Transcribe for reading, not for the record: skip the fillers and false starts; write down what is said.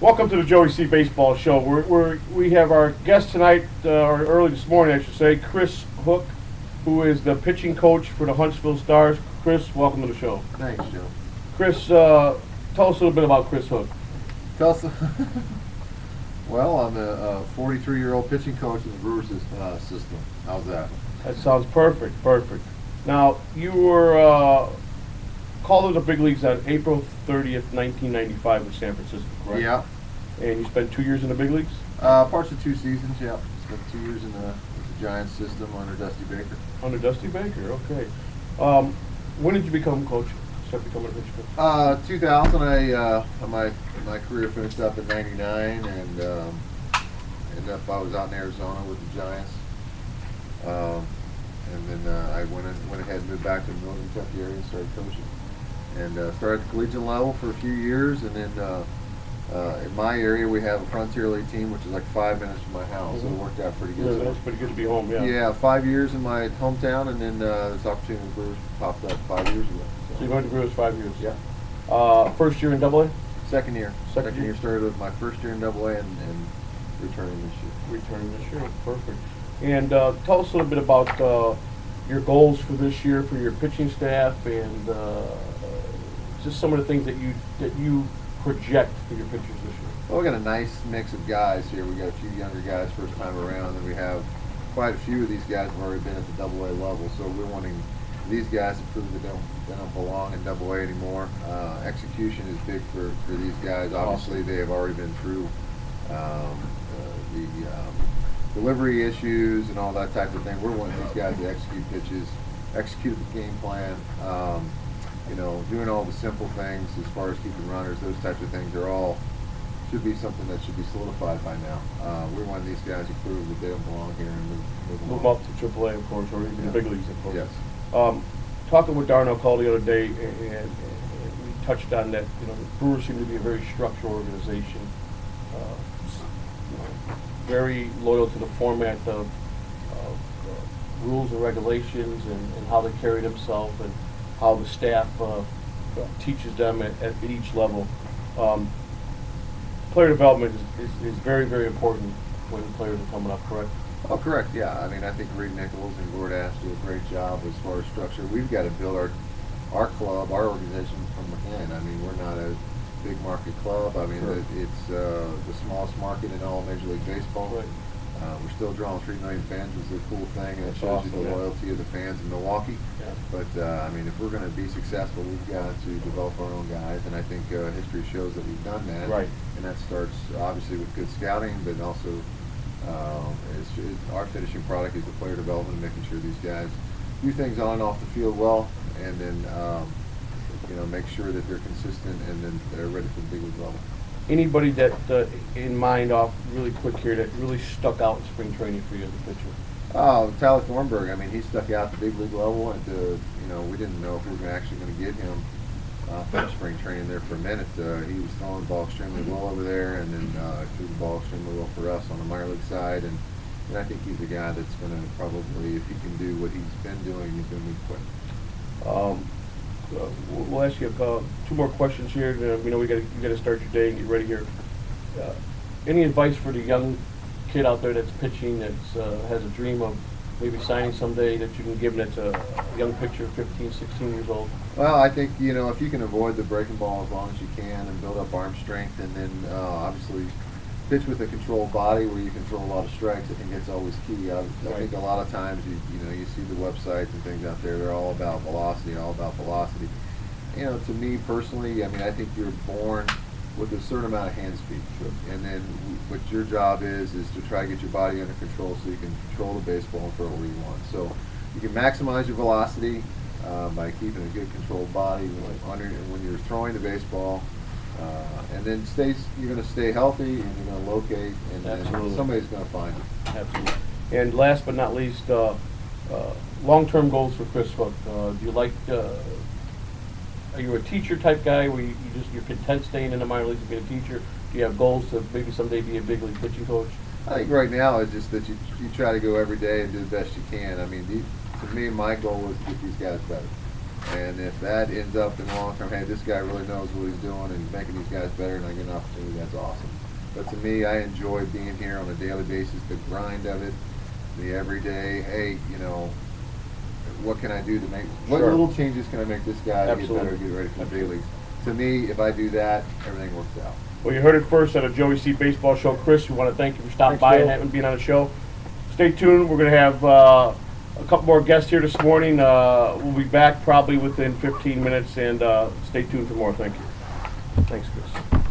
Welcome to the Joey C. Baseball Show. We have our guest tonight, or early this morning, I should say, Chris Hook, who is the pitching coach for the Huntsville Stars. Chris, welcome to the show. Thanks, Joe. Chris, tell us a little bit about Chris Hook. Tell us. Well, I'm a 43-year-old pitching coach in the Brewers system. How's that? That sounds perfect. Perfect. Now, you were called to the big leagues on April 30th, 1995 with San Francisco, correct? Yeah. And you spent 2 years in the big leagues? Parts of 2 seasons, yeah. Spent 2 years with the Giants system under Dusty Baker. Under Dusty Baker, okay. When did you become coach? Start becoming a pitching coach? 2000. My career finished up in '99, and I was out in Arizona with the Giants. And then I went ahead and moved back to the Milwakee, Kentucky area and started coaching. And started at the collegiate level for a few years, and then in my area we have a Frontier League team, which is like 5 minutes from my house, so it worked out pretty good. Yeah, that's pretty good to be home, yeah. Yeah, 5 years in my hometown, and then this opportunity with Brewers popped up 5 years ago. So you went to Brewers 5 years? Yeah. First year in Double A? Second year. Second year started with my first year in Double A and returning this year. Returning this year, perfect. And tell us a little bit about your goals for this year for your pitching staff, and just some of the things that you project for your pitchers this year. Well, we got a nice mix of guys here. We got a few younger guys first time around, and we have quite a few of these guys have already been at the Double A level. So we're wanting these guys to prove that they don't belong in Double A anymore. Execution is big for these guys. Obviously, they have already been through the delivery issues and all that type of thing. We're wanting these guys to execute pitches, execute the game plan. Doing all the simple things as far as keeping runners, those types of things are all should be something that should be solidified by now. We're wanting these guys to prove that they don't belong here and move up to AAA, of course, or even the big leagues, of course. Yes. Talking with Darnell Call the other day, and we touched on that. The Brewers seem to be a very structured organization, very loyal to the format of rules and regulations and how they carry themselves and how the staff teaches them at each level. Player development is very, very important when players are coming up, correct? Oh, correct, yeah. I mean, I think Reed Nichols and Gord Ash do a great job as far as structure. We've got to build our club, our organization from within. I mean, we're not a big market club. I mean, sure. It's the smallest market in all Major League Baseball. Right. We're still drawing 3 million fans, which is a cool thing, and it shows awesome, you the loyalty of the fans in Milwaukee. Yeah. But, I mean, if we're going to be successful, we've got to develop our own guys, and I think history shows that we've done that. Right. And that starts, obviously, with good scouting, but also our finishing product is the player development, making sure these guys do things on and off the field well, and then, make sure that they're consistent and then they're ready for the big league level. Anybody that, in mind, off really quick here, that really stuck out in spring training for you as a pitcher? Oh, Tyler Thornburg. I mean, he stuck out at the big league level, and we didn't know if we were actually going to get him from spring training there for a minute. He was throwing the ball extremely well over there, and then threw the ball extremely well for us on the minor league side. And I think he's a guy that's going to probably, if he can do what he's been doing, he's going to be quick. We'll ask you 2 more questions here. You got to start your day and get ready here. Any advice for the young kid out there that's pitching, that's has a dream of maybe signing someday, that you can give them, that's a young pitcher, 15, 16 years old? Well, I think if you can avoid the breaking ball as long as you can and build up arm strength, and then obviously pitch with a controlled body where you can throw a lot of strikes, I think that's always key. I think a lot of times you see the websites and things out there, they're all about velocity. To me personally, I mean, I think you're born with a certain amount of hand speed. Sure. And then what your job is to try to get your body under control so you can control the baseball and throw it where you want. So you can maximize your velocity by keeping a good controlled body when you're throwing the baseball. And then you're going to stay healthy, and you're going to locate, and then somebody's going to find you. Absolutely. And last but not least, long-term goals for Chris Hook. Do you like? Are you a teacher type guy where you're content staying in the minor leagues and being a teacher? Do you have goals to maybe someday be a big league pitching coach? I think right now it's just that you try to go every day and do the best you can. I mean, to me, my goal is to get these guys better. And if that ends up in the long term, hey, this guy really knows what he's doing and he's making these guys better and I get an opportunity, that's awesome. But to me, I enjoy being here on a daily basis, the grind of it, the everyday, hey, you know, what can I do to make, what Sure. little changes can I make this guy to get Absolutely. better, get ready for the big leagues? To me, if I do that, everything works out. Well, you heard it first at a Joey C. Baseball Show. Chris, we want to thank you for stopping Thanks, by Bill. and being on the show. Stay tuned. We're going to have a couple more guests here this morning. We'll be back probably within 15 minutes, and stay tuned for more. Thank you. Thanks, Chris.